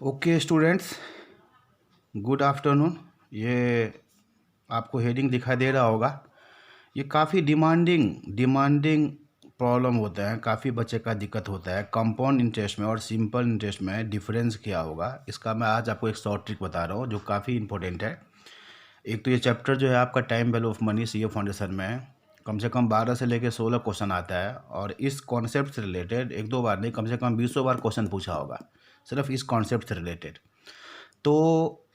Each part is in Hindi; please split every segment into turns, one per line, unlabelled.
Okay students, good afternoon. ये आपको हेडिंग दिखाई दे रहा होगा। ये काफ़ी डिमांडिंग प्रॉब्लम होता है। काफ़ी बच्चे का दिक्कत होता है कंपाउंड इंटरेस्ट में और सिंपल इंटरेस्ट में डिफरेंस क्या होगा। इसका मैं आज आपको एक शॉर्ट ट्रिक बता रहा हूँ जो काफ़ी इंपॉर्टेंट है। एक तो ये चैप्टर जो है आपका time value of money CA foundation में कम से कम 12 से लेकर 16 क्वेश्चन आता है और इस कॉन्सेप्ट से रिलेटेड एक दो बार नहीं, कम से कम 20 बार क्वेश्चन पूछा होगा सिर्फ इस कॉन्सेप्ट से रिलेटेड। तो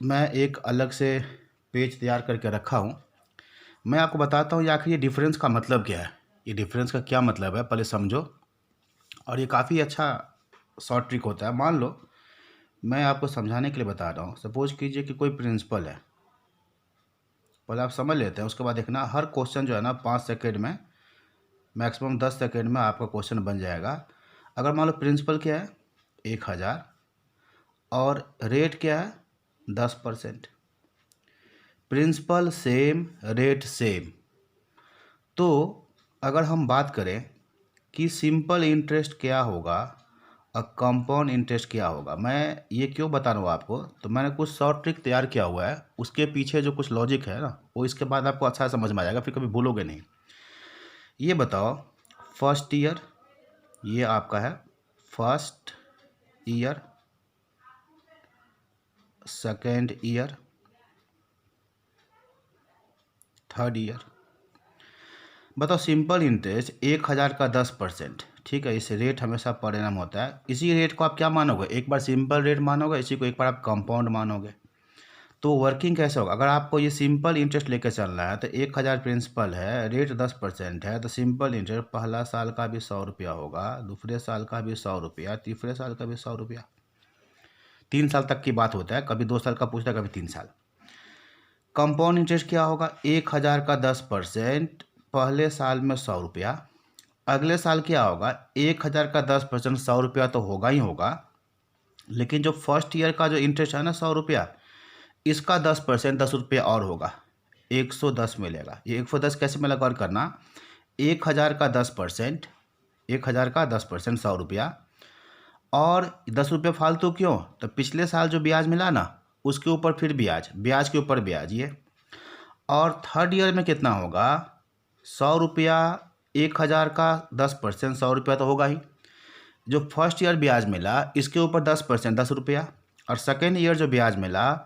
मैं एक अलग से पेज तैयार करके रखा हूँ। मैं आपको बताता हूँ आखिर ये डिफरेंस का मतलब क्या है। ये डिफरेंस का क्या मतलब है पहले समझो। और ये काफ़ी अच्छा शॉर्ट ट्रिक होता है। मान लो मैं आपको समझाने के लिए बता रहा हूँ। सपोज कीजिए कि कोई प्रिंसिपल है, पहले आप समझ लेते हैं, उसके बाद देखना हर क्वेश्चन जो है ना 5 सेकेंड में, मैक्सिमम 10 सेकेंड में आपका क्वेश्चन बन जाएगा। अगर मान लो प्रिंसिपल क्या है 1000 और रेट क्या है 10%, प्रिंसिपल सेम रेट सेम। तो अगर हम बात करें कि सिंपल इंटरेस्ट क्या होगा और कंपाउंड इंटरेस्ट क्या होगा, मैं ये क्यों बता रहा हूँ आपको, तो मैंने कुछ शॉर्ट ट्रिक तैयार किया हुआ है। उसके पीछे जो कुछ लॉजिक है ना, वो इसके बाद आपको अच्छा समझ में आ जाएगा, फिर कभी भूलोगे नहीं। ये बताओ, फर्स्ट ईयर ये आपका है first year, second year, third year. बताओ सिंपल इंटरेस्ट 1000 का 10%, ठीक है। इस रेट हमेशा पर एनम होता है। इसी रेट को आप क्या मानोगे, एक बार सिंपल रेट मानोगे, इसी को एक बार आप कंपाउंड मानोगे। तो वर्किंग कैसे होगा, अगर आपको ये सिंपल इंटरेस्ट लेकर चलना है तो 1000 प्रिंसिपल है, रेट 10% है, तो सिंपल इंटरेस्ट पहला साल का भी 100 रुपया होगा, दूसरे साल का भी 100 रुपया, तीसरे साल का भी 100 रुपया। 3 साल तक की बात होता है, कभी 2 साल का पूछता है, कभी 3 साल। कंपाउंड इंटरेस्ट क्या होगा, 1000 का 10%, पहले साल में 100 रुपया, अगले साल क्या होगा 1000 का 10%, 100 रुपया तो होगा ही होगा, लेकिन जो फर्स्ट ईयर का जो इंटरेस्ट है ना 100 रुपया, इसका 10%, 10 रुपया और होगा, 110 मिलेगा। ये 110 कैसे मिला गौर करना, 1000 का 10%, 1000 का 10%, 100 रुपया, और 10 रुपये फालतू क्यों, तो पिछले साल जो ब्याज मिला ना उसके ऊपर फिर ब्याज, ब्याज के ऊपर ब्याज ये। और थर्ड ईयर में कितना होगा, 100 रुपया, 1000 का 10%, 100 रुपया तो होगा ही। जो फर्स्ट ईयर ब्याज मिला इसके ऊपर 10%, 10 रुपया, और सेकेंड ईयर जो ब्याज मिला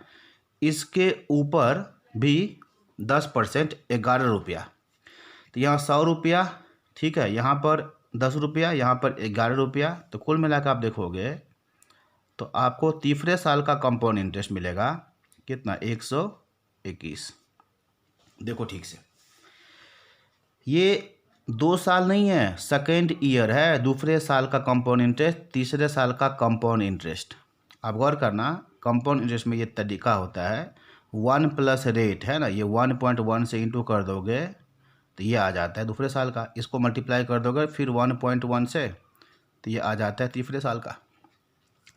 इसके ऊपर भी 10%, 11 रुपया। तो यहाँ 100 रुपया, ठीक है, यहाँ पर 10 रुपया, यहाँ पर 11 रुपया, तो कुल मिलाकर आप देखोगे तो आपको तीसरे साल का कंपाउंड इंटरेस्ट मिलेगा कितना, 121। देखो ठीक से, ये 2 साल नहीं है, सेकेंड ईयर है, दूसरे साल का कंपाउंड इंटरेस्ट, तीसरे साल का कंपाउंड इंटरेस्ट। आप गौर करना, कंपाउंड इंटरेस्ट में ये तरीका होता है, 1 प्लस रेट है ना, ये 1.1 से इंटू कर दोगे तो ये आ जाता है दूसरे साल का, इसको मल्टीप्लाई कर दोगे फिर 1.1 से, तो ये आ जाता है तीसरे साल का।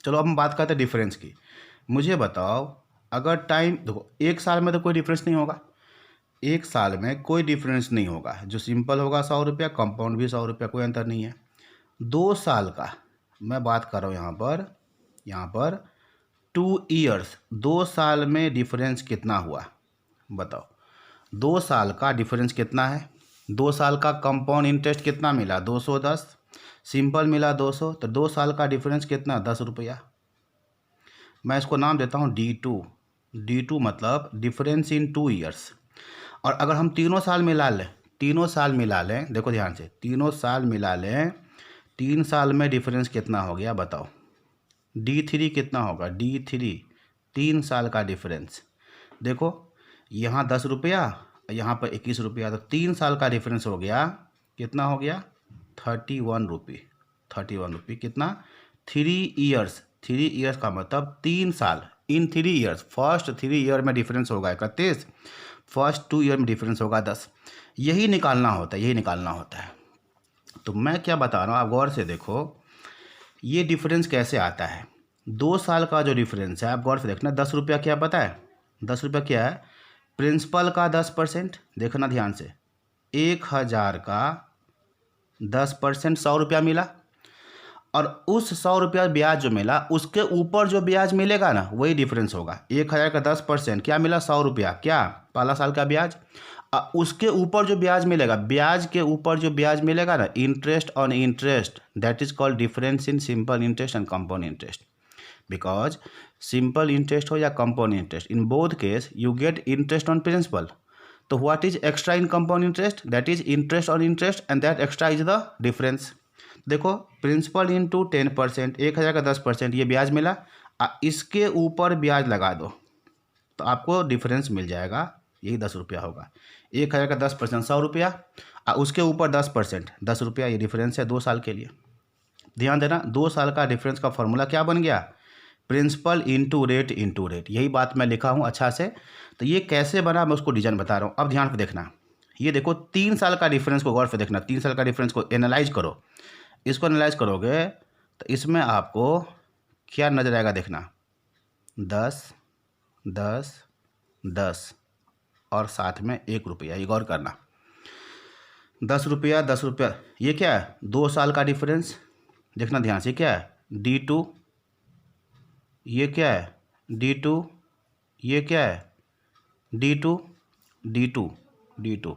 चलो अब हम बात करते हैं डिफरेंस की। मुझे बताओ, अगर टाइम देखो, एक साल में तो कोई डिफरेंस नहीं होगा, एक साल में कोई डिफरेंस नहीं होगा, जो सिंपल होगा 100 रुपया, कंपाउंड भी 100 रुपया, कोई अंतर नहीं है। 2 साल का मैं बात कर रहा हूँ यहाँ पर 2 ईयर्स, 2 साल में डिफरेंस कितना हुआ बताओ, 2 साल का डिफरेंस कितना है। 2 साल का कंपाउंड इंटरेस्ट कितना मिला, 210, सिंपल मिला 200, तो 2 साल का डिफरेंस कितना, 10 रुपया। मैं इसको नाम देता हूँ D2। D2 मतलब डिफरेंस इन 2 ईयर्स। और अगर हम तीनों साल मिला लें, तीनों साल मिला लें, देखो ध्यान से, तीनों साल मिला लें, 3 साल में डिफरेंस कितना हो गया बताओ, D3 कितना होगा, D3, 3 साल का डिफरेंस। देखो यहाँ 10 रुपया, यहाँ पर 21 रुपया, तो 3 साल का डिफरेंस हो गया, कितना हो गया, 31 रुपये। 31 रुपये कितना, 3 ईयर्स, 3 ईयर्स का मतलब 3 साल, इन 3 ईयर्स, फर्स्ट 3 ईयर में डिफरेंस होगा 31, फर्स्ट 2 ईयर में डिफरेंस होगा 10। यही निकालना होता है, यही निकालना होता है। तो मैं क्या बता रहा हूँ, आप गौर से देखो ये डिफरेंस कैसे आता है। 2 साल का जो डिफरेंस है आप गौर से देखना, 10 रुपया क्या पता है, 10 रुपया क्या है, प्रिंसिपल का 10%, देखना ध्यान से, 1000 का 10%, 100 रुपया मिला, और उस 100 रुपया ब्याज जो मिला उसके ऊपर जो ब्याज मिलेगा ना वही डिफरेंस होगा। 1000 का 10% क्या मिला, 100 रुपया, क्या पहला साल का ब्याज। उसके ऊपर जो ब्याज मिलेगा, ब्याज के ऊपर जो ब्याज मिलेगा ना, interest on interest, that is called difference in simple interest and compound interest. Because simple interest हो या compound interest, in both case you get interest on principal. तो what is extra in compound interest, that is interest on interest and that extra is the difference. देखो प्रिंसिपल इंटू 10%, 1000 का 10% ये ब्याज मिला, इसके ऊपर ब्याज लगा दो तो आपको डिफरेंस मिल जाएगा, यही 10 रुपया होगा। 1000 का 10% 100 रुपया, उसके ऊपर 10% 10 रुपया, ये डिफरेंस है 2 साल के लिए। ध्यान देना 2 साल का डिफरेंस का फॉर्मूला क्या बन गया, प्रिंसिपल इंटू रेट, यही बात मैं लिखा हूँ अच्छा से। तो ये कैसे बना मैं उसको डिजाइन बता रहा हूँ। अब ध्यान से देखना, ये देखो 3 साल का डिफरेंस को गौर से देखना, 3 साल का डिफरेंस को एनालाइज करो। इसको एनालाइज करोगे तो इसमें आपको क्या नजर आएगा, देखना 10 10 10 और साथ में 1 रुपया, ये गौर करना 10 रुपया 10 रुपया, ये क्या है 2 साल का डिफरेंस। देखना ध्यान से, क्या है D2, ये क्या है D2, ये क्या है D2 D2 D2,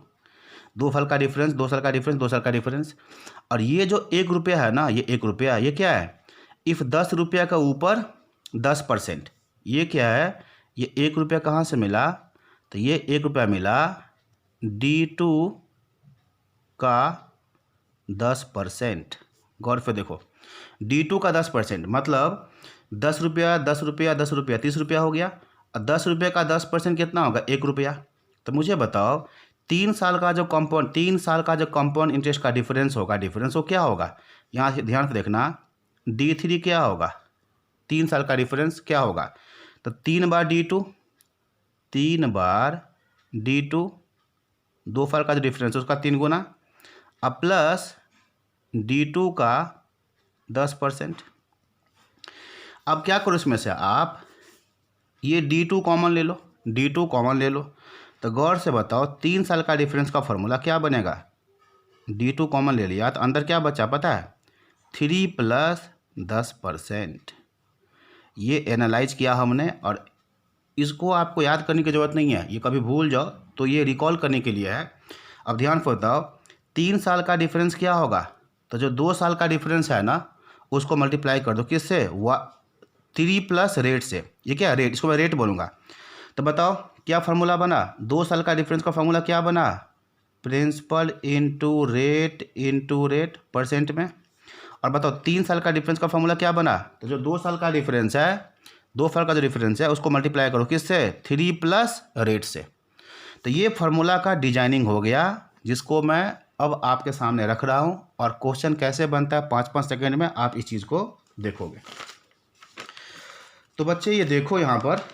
2 साल का डिफरेंस, 2 साल का डिफरेंस, 2 साल का डिफरेंस। और ये जो 1 रुपया है ना, ये 1 रुपया, ये क्या है, इफ़ 10 रुपया का ऊपर 10%, ये क्या है, ये 1 रुपया कहाँ से मिला, तो ये 1 रुपया मिला D2 का 10%। गौर से देखो D2 का 10% मतलब 10 रुपया 10 रुपया 10 रुपया 30 रुपया हो गया, और 10 रुपये का 10% कितना होगा, 1 रुपया। तो मुझे बताओ 3 साल का जो कंपाउंड इंटरेस्ट का डिफरेंस होगा, डिफरेंस वो क्या होगा, यहाँ से ध्यान से देखना D3 क्या होगा, 3 साल का डिफरेंस क्या होगा, तो 3 बार D2, 2 साल का जो डिफरेंस है उसका 3 गुना, अब प्लस D2 का 10%। अब क्या करो, इसमें से आप ये D2 कॉमन ले लो, D2 कॉमन ले लो। तो गौर से बताओ 3 साल का डिफरेंस का फॉर्मूला क्या बनेगा, D2 कॉमन ले लिया तो अंदर क्या बचा पता है, 3 + 10%। ये एनालाइज किया हमने, और इसको आपको याद करने की ज़रूरत नहीं है, ये कभी भूल जाओ तो ये रिकॉल करने के लिए है। अब ध्यान से बताओ 3 साल का डिफरेंस क्या होगा, तो जो 2 साल का डिफरेंस है ना उसको मल्टीप्लाई कर दो किससे, 3 + रेट से। ये क्या रेट, इसको मैं रेट बोलूँगा। तो बताओ क्या फार्मूला बना, 2 साल का डिफरेंस का फार्मूला क्या बना, प्रिंसिपल इंटू रेट परसेंट में। और बताओ 3 साल का डिफरेंस का फार्मूला क्या बना, तो जो 2 साल का डिफरेंस है, 2 साल का जो डिफरेंस है उसको मल्टीप्लाई करो किससे, 3 + रेट से। तो ये फार्मूला का डिजाइनिंग हो गया, जिसको मैं अब आपके सामने रख रहा हूँ, और क्वेश्चन कैसे बनता है 5-5 सेकेंड में आप इस चीज़ को देखोगे। तो बच्चे ये देखो, यहाँ पर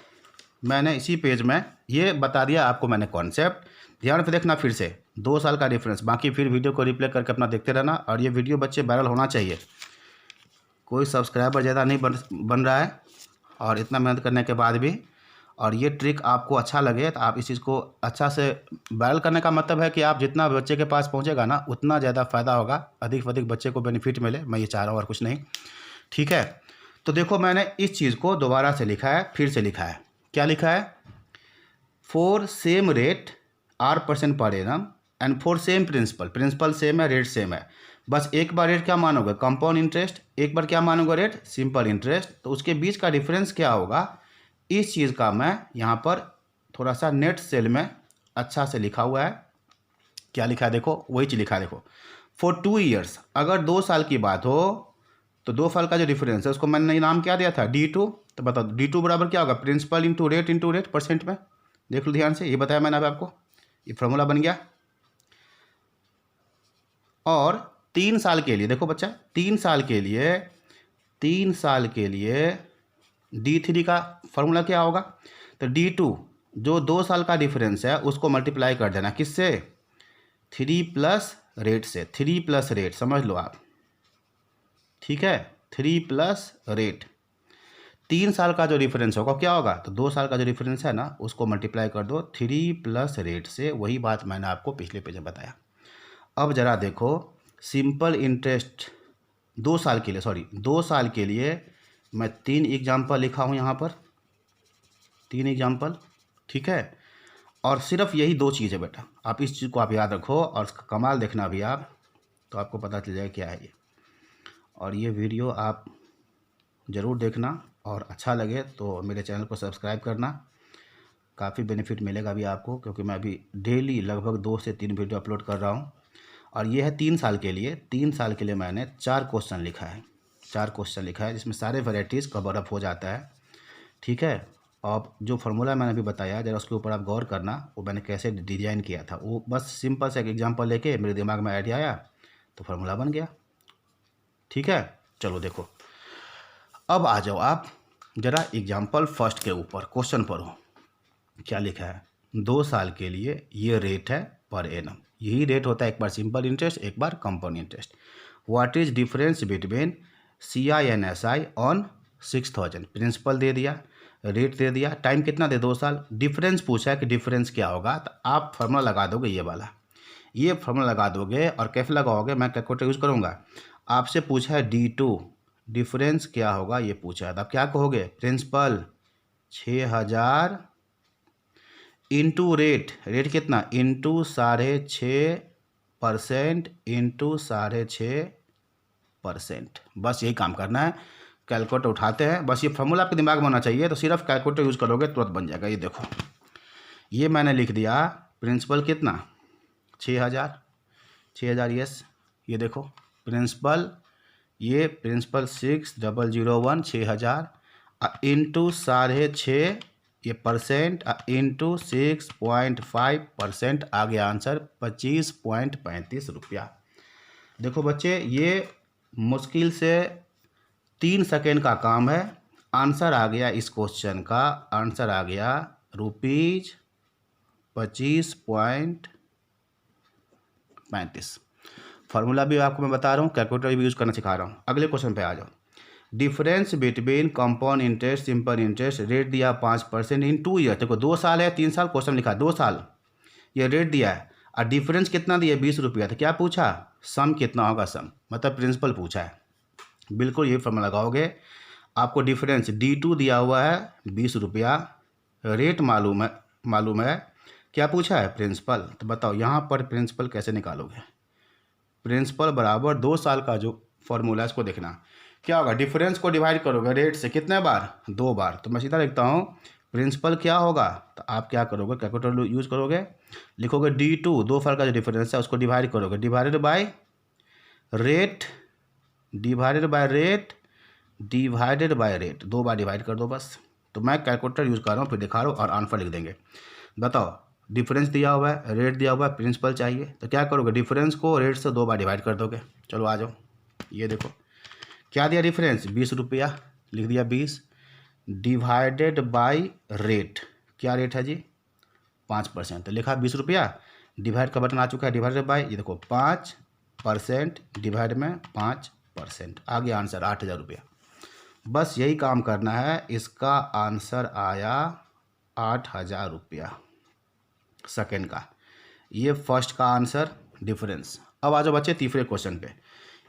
मैंने इसी पेज में ये बता दिया आपको मैंने कॉन्सेप्ट। ध्यान से देखना फिर से, 2 साल का डिफरेंस, बाकी फिर वीडियो को रिप्ले करके अपना देखते रहना। और ये वीडियो बच्चे वायरल होना चाहिए, कोई सब्सक्राइबर ज़्यादा नहीं बन रहा है, और इतना मेहनत करने के बाद भी। और ये ट्रिक आपको अच्छा लगे तो आप इस चीज़ को अच्छा से वायरल करने का मतलब है कि आप जितना बच्चे के पास पहुंचेगा ना उतना ज़्यादा फ़ायदा होगा, अधिक से अधिक बच्चे को बेनिफिट मिले, मैं ये चाह रहा हूँ और कुछ नहीं। ठीक है, तो देखो मैंने इस चीज़ को दोबारा से लिखा है, फिर से लिखा है, क्या लिखा है, फॉर सेम रेट R% पर annum and for same principal same है, रेट सेम है, बस एक बार रेट क्या मानोगे, कंपाउंड इंटरेस्ट, एक बार क्या मानोगे, रेट सिंपल इंटरेस्ट। तो उसके बीच का डिफरेंस क्या होगा, इस चीज़ का मैं यहाँ पर थोड़ा सा नेट सेल में अच्छा से लिखा हुआ है। क्या लिखा है देखो, वही चीज़ लिखा है देखो, फॉर 2 ईयर्स, अगर 2 साल की बात हो तो 2 साल का जो डिफरेंस है उसको मैंने नाम क्या दिया था, D2। तो बताओ D2 बराबर क्या होगा, प्रिंसिपल इंटू रेट परसेंट में। देख लो ध्यान से, ये बताया मैंने अभी आपको, ये फॉर्मूला बन गया। और 3 साल के लिए देखो बच्चा, 3 साल के लिए D3 का फॉर्मूला क्या होगा, तो D2 जो 2 साल का डिफरेंस है उसको मल्टीप्लाई कर देना किससे, 3 + रेट से, 3 + रेट समझ लो आप, ठीक है, 3 + रेट। 3 साल का जो डिफरेंस होगा क्या होगा, तो 2 साल का जो डिफरेंस है ना उसको मल्टीप्लाई कर दो 3 + रेट से, वही बात मैंने आपको पिछले पेज में बताया। अब ज़रा देखो सिंपल इंटरेस्ट 2 साल के लिए, सॉरी 2 साल के लिए मैं 3 एग्जाम्पल लिखा हूँ यहाँ पर, 3 एग्जाम्पल, ठीक है। और सिर्फ यही 2 चीज़ है बेटा, आप इस चीज़ को आप याद रखो और इसका कमाल देखना भी आप, तो आपको पता चल जाए क्या है ये। और ये वीडियो आप ज़रूर देखना और अच्छा लगे तो मेरे चैनल को सब्सक्राइब करना, काफ़ी बेनिफिट मिलेगा भी आपको, क्योंकि मैं अभी डेली लगभग 2 से 3 वीडियो अपलोड कर रहा हूँ। और ये है 3 साल के लिए, 3 साल के लिए मैंने 4 क्वेश्चन लिखा है, 4 क्वेश्चन लिखा है जिसमें सारे वेराइटीज़ कवर अप हो जाता है, ठीक है। और जो फार्मूला मैंने अभी बताया जरा उसके ऊपर आप गौर करना, वो मैंने कैसे डिज़ाइन किया था, वो बस सिंपल सा एक एग्जांपल लेके मेरे दिमाग में आइडिया आया तो फार्मूला बन गया, ठीक है। चलो देखो, अब आ जाओ आप ज़रा एग्जांपल फर्स्ट के ऊपर, क्वेश्चन पढ़ो क्या लिखा है। 2 साल के लिए ये रेट है पर एनम, यही रेट होता है, एक बार सिंपल इंटरेस्ट एक बार compound interest. What is difference between CINSI on 6000, principal दे दिया, रेट दे दिया, टाइम कितना दे 2 साल, डिफरेंस पूछा है कि डिफरेंस क्या होगा, तो आप फार्मूला लगा दोगे ये वाला, ये फार्मूला लगा दोगे और कैसे लगाओगे, मैं कैलकुलेटर यूज़ करूँगा। आपसे पूछा है D2 डिफरेंस क्या होगा ये पूछा है, तो आप क्या कहोगे, प्रिंसिपल 6000 इंटू रेट, रेट कितना इंटू 6.5% इंटू 6.5%, बस यही काम करना है। कैलकुलेटर उठाते हैं, बस ये फार्मूला आपके दिमाग में होना चाहिए, तो सिर्फ कैलकुलेटर यूज़ करोगे तुरंत बन जाएगा। ये देखो, ये मैंने लिख दिया प्रिंसिपल कितना 6000 यस, ये देखो प्रिंसिपल, ये प्रिंसिपल 6001 6000 इंटू 6.5 ये परसेंट इंटू 6.5% आ गया आंसर 25.35 रुपया। देखो बच्चे, ये मुश्किल से 3 सेकेंड का काम है, आंसर आ गया इस क्वेश्चन का, आंसर आ गया ₹25.35। फार्मूला भी आपको मैं बता रहा हूँ, कैलकुलेटर भी यूज़ करना सिखा रहा हूँ। अगले क्वेश्चन पे आ जाओ। Difference between compound interest simple interest, rate दिया 5% इन 2 ईयर, देखो 2 साल है 3 साल, क्वेश्चन लिखा 2 साल, ये रेट दिया है और डिफरेंस कितना दिया 20 रुपया, तो क्या पूछा सम कितना होगा, सम मतलब प्रिंसिपल पूछा है। बिल्कुल यही फॉर्मूला लगाओगे, आपको डिफरेंस D2 दिया हुआ है 20 रुपया, रेट मालूम है, क्या पूछा है प्रिंसिपल, तो बताओ यहाँ पर प्रिंसिपल कैसे निकालोगे। प्रिंसिपल बराबर 2 साल का जो फॉर्मूला है इसको देखना क्या होगा, डिफरेंस को डिवाइड करोगे रेट से कितने बार 2 बार, तो मैं सीधा लिखता हूँ प्रिंसिपल क्या होगा, तो आप क्या करोगे कैलकुलेटर यूज़ करोगे, लिखोगे D2 2 साल का जो डिफरेंस है उसको डिवाइड करोगे, divided by rate, divided by rate, divided by rate, 2 bar divide कर दो बस। तो मैं कैलकुलेटर यूज़ कर रहा हूँ, फिर दिखा रहा हूँ और आंसर लिख देंगे। बताओ डिफरेंस दिया हुआ है, रेट दिया हुआ है, प्रिंसिपल चाहिए, तो क्या करोगे डिफरेंस को रेट से 2 बार डिवाइड कर दोगे। चलो आ जाओ, ये देखो क्या दिया डिफरेंस 20 रुपया, लिख दिया 20 डिवाइडेड बाय रेट, क्या रेट है जी 5%, तो लिखा 20 रुपया, डिवाइड का बटन आ चुका है, डिवाइडेड बाय ये देखो 5% डिवाइड में 5%, आ गया आंसर 8000 रुपया। बस यही काम करना है, इसका आंसर आया 8000 रुपया सेकेंड का, ये फर्स्ट का आंसर डिफरेंस। अब आ जाओ बच्चे तीसरे क्वेश्चन पे,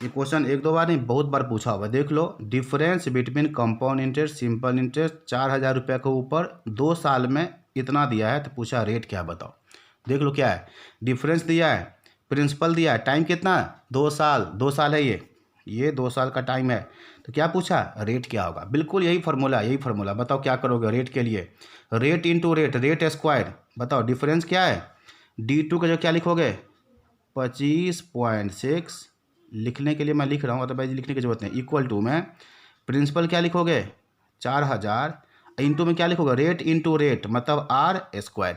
ये क्वेश्चन 1-2 बार नहीं बहुत बार पूछा हुआ, देख लो। Difference between compound interest simple interest 4000 रुपये के ऊपर 2 साल में इतना दिया है, तो पूछा रेट क्या बताओ। देख लो क्या है, डिफरेंस दिया है, प्रिंसिपल दिया है, टाइम कितना 2 साल, 2 साल है ये 2 साल का टाइम है, तो क्या पूछा रेट क्या होगा। बिल्कुल यही फार्मूला, बताओ क्या करोगे रेट के लिए, rate into rate, rate square, बताओ डिफरेंस क्या है D2 का जो क्या लिखोगे 25.6, लिखने के लिए मैं लिख रहा हूँ, अदरवाइज लिखने की जरूरत नहीं, इक्वल टू में प्रिंसिपल क्या लिखोगे 4000 इंटू में क्या लिखोगे रेट इंटू रेट मतलब R²।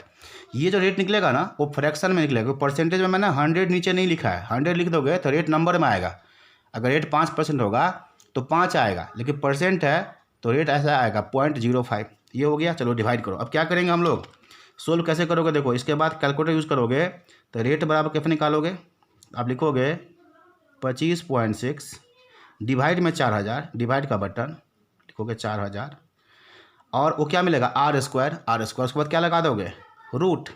ये जो रेट निकलेगा ना वो फ्रैक्शन में निकलेगा, परसेंटेज में मैंने 100 नीचे नहीं लिखा है, 100 लिख दोगे तो रेट नंबर में आएगा, अगर रेट 5% होगा तो 5 आएगा, लेकिन परसेंट है तो रेट ऐसा आएगा 0.05, ये हो गया। चलो डिवाइड करो, अब क्या करेंगे हम लोग, सोल्व कैसे करोगे देखो, इसके बाद कैलकुलेटर यूज़ करोगे, तो रेट बराबर कैसे निकालोगे, आप लिखोगे 25.6 डिवाइड में 4000, डिवाइड का बटन लिखोगे 4000 और वो क्या मिलेगा R², उसके बाद क्या लगा दोगे रूट,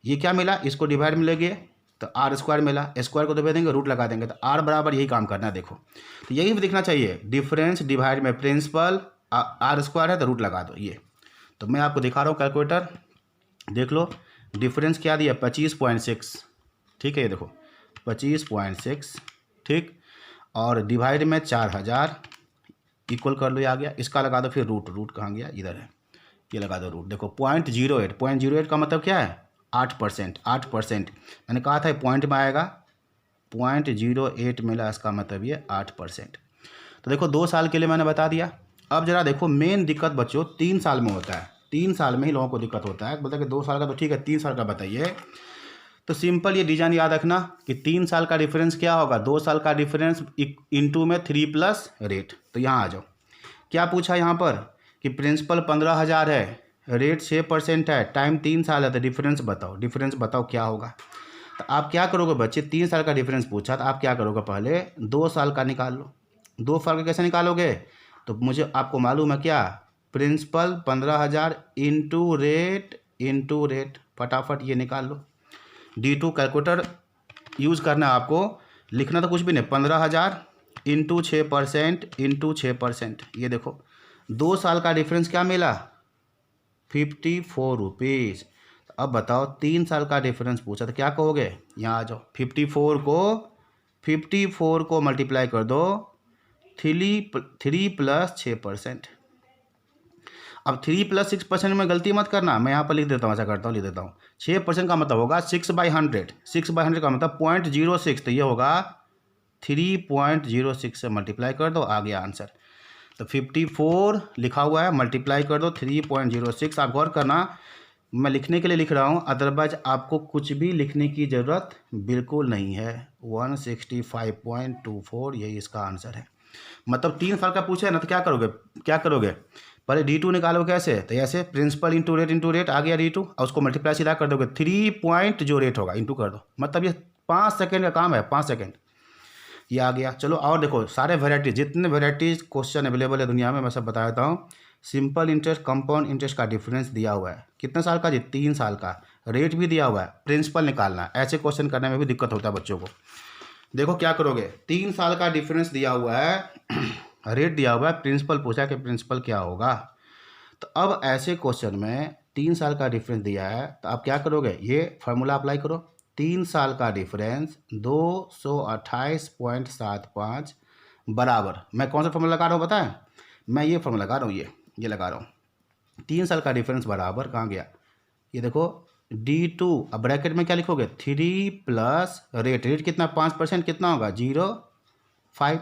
ये क्या मिला इसको डिवाइड में लेंगे तो आर स्क्वायर मिला, स्क्वायर को तो दे देंगे, रूट लगा देंगे, तो आर बराबर यही काम करना है। देखो तो यही भी दिखना चाहिए, डिफरेंस डिवाइड में प्रिंसिपल, आर स्क्वायर है तो रूट लगा दो ये। तो मैं आपको दिखा रहा हूँ कैलकुलेटर, देख लो डिफरेंस क्या दिया 25.6, ठीक है, ये देखो 25.6, ठीक, और डिवाइड में 4000 इक्वल कर लो, ये आ गया। इसका लगा दो फिर रूट, रूट कहाँ गया, इधर है, ये लगा दो रूट। देखो 0.08, 0.08 का मतलब क्या है 8%, 8%। मैंने कहा था पॉइंट में आएगा, 0.08 मिला, इसका मतलब ये 8%। तो देखो 2 साल के लिए मैंने बता दिया। अब जरा देखो मेन दिक्कत बच्चों 3 साल में होता है, 3 साल में ही लोगों को दिक्कत होता है। बोलते हैं कि 2 साल का तो ठीक है, 3 साल का बताइए। तो सिंपल ये डिजाइन याद रखना कि 3 साल का डिफरेंस क्या होगा, 2 साल का डिफरेंस इंटू में 3 प्लस रेट। तो यहाँ आ जाओ, क्या पूछा यहाँ पर कि प्रिंसिपल 15,000 है, रेट 6% है, टाइम 3 साल है, तो डिफरेंस बताओ, डिफरेंस बताओ क्या होगा। तो आप क्या करोगे बच्चे, 3 साल का डिफरेंस पूछा तो आप क्या करोगे, पहले 2 साल का निकाल लो। 2 साल का कैसे निकालोगे, तो मुझे आपको मालूम है क्या, प्रिंसिपल 15,000 इंटू रेट, फटाफट ये निकाल लो। D2 कैलकुलेटर यूज़ करना है आपको, लिखना तो कुछ भी नहीं, 15,000 इंटू 6%, ये देखो 2 साल का डिफरेंस क्या मिला 54 रुपीज़। अब बताओ 3 साल का डिफरेंस पूछा तो क्या कहोगे, यहाँ आ जाओ, 54 को मल्टीप्लाई कर दो 3 प्लस 6%। अब 3 प्लस 6% में गलती मत करना, मैं यहाँ पर लिख देता हूँ, ऐसा करता हूँ, लिख देता हूँ। 6% का मतलब होगा 6/100, 6/100 का मतलब 0.06, तो ये होगा 3.06 से मल्टीप्लाई कर दो, आ गया आंसर। तो 54 लिखा हुआ है, मल्टीप्लाई कर दो 3.06। आप गौर करना, मैं लिखने के लिए लिख रहा हूँ, अदरवाइज आपको कुछ भी लिखने की ज़रूरत बिल्कुल नहीं है। 165.24 यही इसका आंसर है। मतलब 3 साल का पूछे ना तो क्या करोगे, पहले D2 निकालो कैसे, तो ऐसे प्रिंसिपल इंटू रेट आ गया D2, और उसको मल्टीप्लाई सीधा कर दोगे 3 पॉइंट जो रेट होगा इंटू कर दो, मतलब ये 5 सेकेंड का काम है, 5 सेकेंड, ये आ गया। चलो और देखो सारे वेराइटीज, जितने वेराइटीज़ क्वेश्चन अवेलेबल है दुनिया में, मैं सब बता देता हूँ। सिंपल इंटरेस्ट, कंपाउंड इंटरेस्ट का डिफरेंस दिया हुआ है, कितने साल का जी, 3 साल का, रेट भी दिया हुआ है, प्रिंसिपल निकालना है। ऐसे क्वेश्चन करने में भी दिक्कत होता है बच्चों को। देखो क्या करोगे, 3 साल का डिफरेंस दिया हुआ है, रेट दिया हुआ है, प्रिंसिपल पूछा कि प्रिंसिपल क्या होगा। तो अब ऐसे क्वेश्चन में 3 साल का डिफरेंस दिया है, तो आप क्या करोगे, ये फार्मूला अप्लाई करो, 3 साल का डिफरेंस 228.75 बराबर, मैं कौन सा फार्मूला लगा रहा हूँ पता है, मैं ये फार्मूला लगा रहा हूँ, ये लगा रहा हूँ, 3 साल का डिफरेंस बराबर, कहाँ गया, ये देखो D2, अब ब्रैकेट में क्या लिखोगे 3 प्लस रेट कितना 5%, कितना होगा 0.5।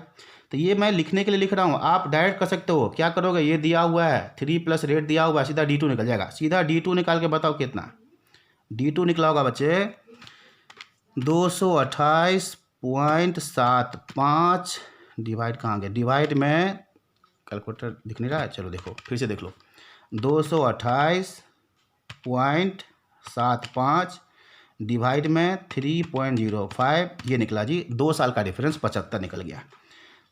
तो ये मैं लिखने के लिए लिख रहा हूँ, आप डायरेक्ट कर सकते हो, क्या करोगे, ये दिया हुआ है 3 प्लस रेट दिया हुआ है, सीधा D2 निकल जाएगा, सीधा D2 निकाल के बताओ कितना, D2 निकला होगा बच्चे 228.75, डिवाइड कहाँ गया, डिवाइड में कैलकुलेटर दिख नहीं रहा है, चलो देखो फिर से देख लो, 228.75 डिवाइड में 3.05, ये निकला जी 2 साल का डिफरेंस 75 निकल गया।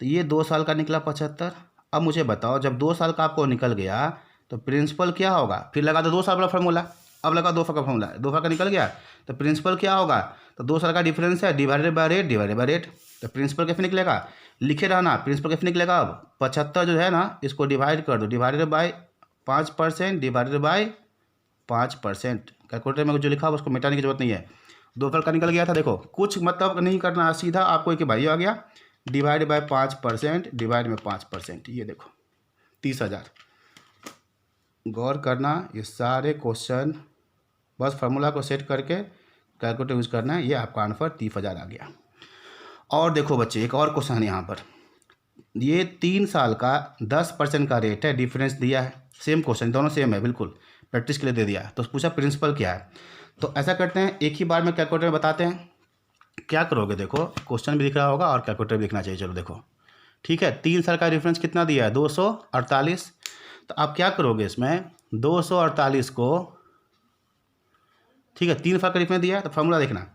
तो ये 2 साल का निकला 75। अब मुझे बताओ जब 2 साल का आपको निकल गया तो प्रिंसिपल क्या होगा, फिर लगा दो 2 साल वाला फार्मूला, अब लगा 2 साल का फार्मूला, 2 साल का निकल गया तो प्रिंसिपल क्या होगा, तो 2 साल का डिफरेंस है डिवाइडेड बाय रेट, तो प्रिंसिपल कैसे निकलेगा, लिखे रहना प्रिंसिपल कैसे निकलेगा। अब 75 जो है ना, इसको डिवाइड कर दो, divided by 5%, divided by 5%, calculator में जो लिखा हुआ उसको मिटाने की जरूरत नहीं है। 2 साल का निकल गया था, देखो कुछ मतलब नहीं करना, सीधा आपको एक भाई आ गया, डिवाइड बाय 5%, डिवाइड में 5%, ये देखो 30,000। गौर करना, ये सारे क्वेश्चन बस फार्मूला को सेट करके कैलकुलेटर यूज़ करना है, ये आपका आंसर 30,000 आ गया। और देखो बच्चे एक और क्वेश्चन है यहाँ पर, ये 3 साल का 10% का रेट है, डिफरेंस दिया है, सेम क्वेश्चन, दोनों सेम है बिल्कुल, प्रैक्टिस के लिए दे दिया है। तो पूछा प्रिंसिपल क्या है, तो ऐसा करते हैं एक ही बार में कैलकुलेटर में बताते हैं, क्या करोगे, देखो क्वेश्चन भी दिख रहा होगा और कैलकुलेटर भी दिखना चाहिए, चलो देखो ठीक है। 3 साल का डिफरेंस कितना दिया है 248, तो आप क्या करोगे इसमें 248 को, ठीक है 3 साल का डिफरेंस दिया है, तो फार्मूला देखना,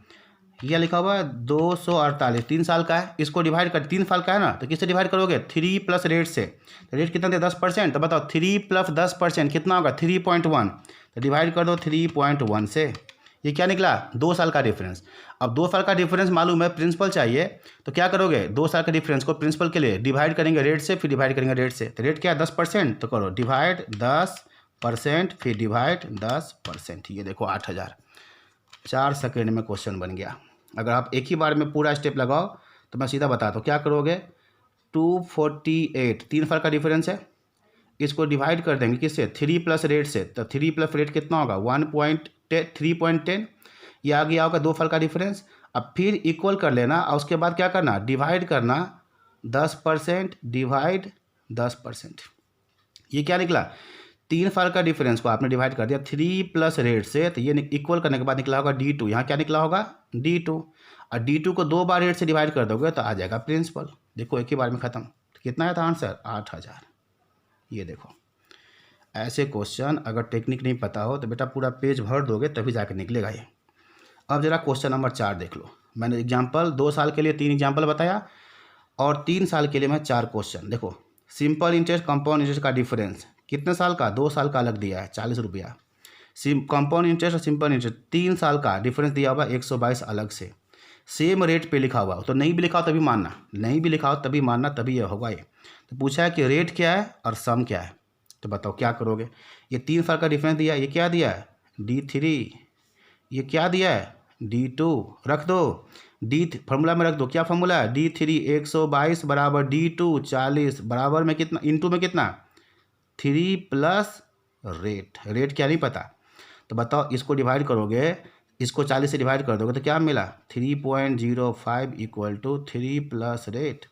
यह लिखा हुआ है 248, 3 साल का है, इसको डिवाइड कर, 3 साल का है ना, तो किससे डिवाइड करोगे 3 प्लस रेट से, तो रेट कितना दे 10%, तो बताओ 3 प्लस 10% कितना होगा 3.1, तो डिवाइड कर दो 3.1 से, ये क्या निकला 2 साल का डिफरेंस। अब 2 साल का डिफरेंस मालूम है, प्रिंसिपल चाहिए, तो क्या करोगे 2 साल का डिफरेंस को प्रिंसिपल के लिए डिवाइड करेंगे रेट से, फिर डिवाइड करेंगे रेट से। तो रेट क्या है 10%, तो करो डिवाइड 10%, फिर डिवाइड 10%। ये देखो 8000। 4 सेकेंड में क्वेश्चन बन गया। अगर आप एक ही बार में पूरा स्टेप लगाओ तो मैं सीधा बताता हूँ क्या करोगे। 248 3 साल का डिफरेंस है, इसको डिवाइड कर देंगे किससे 3 प्लस रेट से। तो 3 प्लस रेट कितना होगा 3.10। ये आ गया होगा 2 साल का डिफरेंस। अब फिर इक्वल कर लेना और उसके बाद क्या करना डिवाइड करना 10% डिवाइड 10%। ये क्या निकला 3 साल का डिफरेंस को आपने डिवाइड कर दिया 3 प्लस रेट से, तो ये इक्वल करने के बाद निकला होगा D2। यहाँ क्या निकला होगा D2, और D2 को 2 बार रेट से डिवाइड कर दोगे तो आ जाएगा प्रिंसिपल। देखो एक ही बार में ख़त्म। कितना है था आंसर 8000। ये देखो ऐसे क्वेश्चन अगर टेक्निक नहीं पता हो तो बेटा पूरा पेज भर दोगे तभी जाके निकलेगा ये। अब जरा क्वेश्चन नंबर 4 देख लो। मैंने एग्जाम्पल 2 साल के लिए 3 एग्जाम्पल बताया और 3 साल के लिए मैं 4 क्वेश्चन। देखो सिंपल इंटरेस्ट कंपाउंड इंटरेस्ट का डिफरेंस कितने साल का 2 साल का अलग दिया है 40 रुपया। कंपाउंड इंटरेस्ट और सिंपल इंटरेस्ट 3 साल का डिफरेंस दिया हुआ 122 अलग से। सेम रेट पे लिखा हुआ हो तो नहीं भी लिखा हो तभी मानना, नहीं भी लिखा हो तभी मानना, तभी ये होगा। ये तो पूछा है कि रेट क्या है और सम क्या है, तो बताओ क्या करोगे। ये 3 साल का डिफरेंस दिया, ये क्या दिया है D3, ये क्या दिया है D2, रख दो फॉर्मूला में रख दो। क्या फॉर्मूला है D3 122 बराबर D2 40 बराबर में कितना इंटू में कितना 3 प्लस रेट। रेट क्या नहीं पता तो बताओ इसको डिवाइड करोगे, इसको 40 से डिवाइड कर दोगे तो क्या मिला 3.05 equal to 3 plus rate.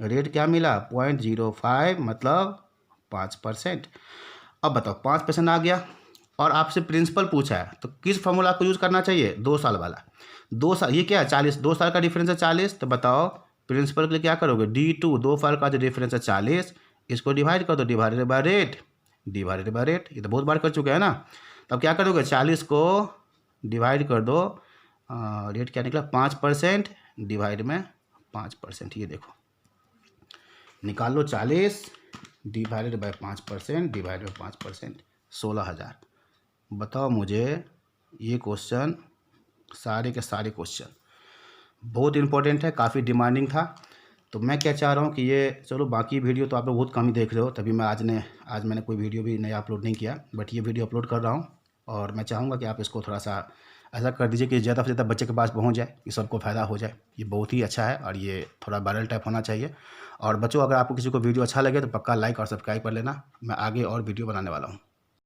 Rate क्या मिला 0.05 मतलब 5%। अब बताओ 5% आ गया और आपसे प्रिंसिपल पूछा है तो किस फॉर्मूला को यूज़ करना चाहिए 2 साल वाला। 2 साल ये क्या है 40, 2 साल का डिफरेंस है 40, तो बताओ प्रिंसिपल के लिए क्या करोगे D2 2 साल का जो डिफरेंस है 40, इसको डिवाइड कर दो divided by rate, divided by rate. ये तो बहुत बार कर चुके हैं ना। तब क्या करोगे 40 को डिवाइड कर दो, रेट क्या निकला 5% डिवाइड में 5%। ये देखो निकाल लो 40 डिवाइडेड बाय 5% डिवाइड बाय 5%, 16,000। बताओ मुझे ये क्वेश्चन सारे के सारे क्वेश्चन बहुत इंपॉर्टेंट है, काफ़ी डिमांडिंग था। तो मैं क्या चाह रहा हूँ कि ये चलो बाकी वीडियो तो आप लोग बहुत कम ही देख रहे हो, तभी मैं आज मैंने कोई वीडियो भी नया अपलोड नहीं किया, बट ये वीडियो अपलोड कर रहा हूँ। और मैं चाहूँगा कि आप इसको थोड़ा सा ऐसा कर दीजिए कि ज़्यादा से ज़्यादा बच्चे के पास पहुँच जाए, कि सबको फ़ायदा हो जाए। ये बहुत ही अच्छा है और ये थोड़ा वायरल टाइप होना चाहिए। और बच्चों अगर आपको किसी को वीडियो अच्छा लगे तो पक्का लाइक और सब्सक्राइब कर लेना, मैं आगे और वीडियो बनाने वाला हूँ।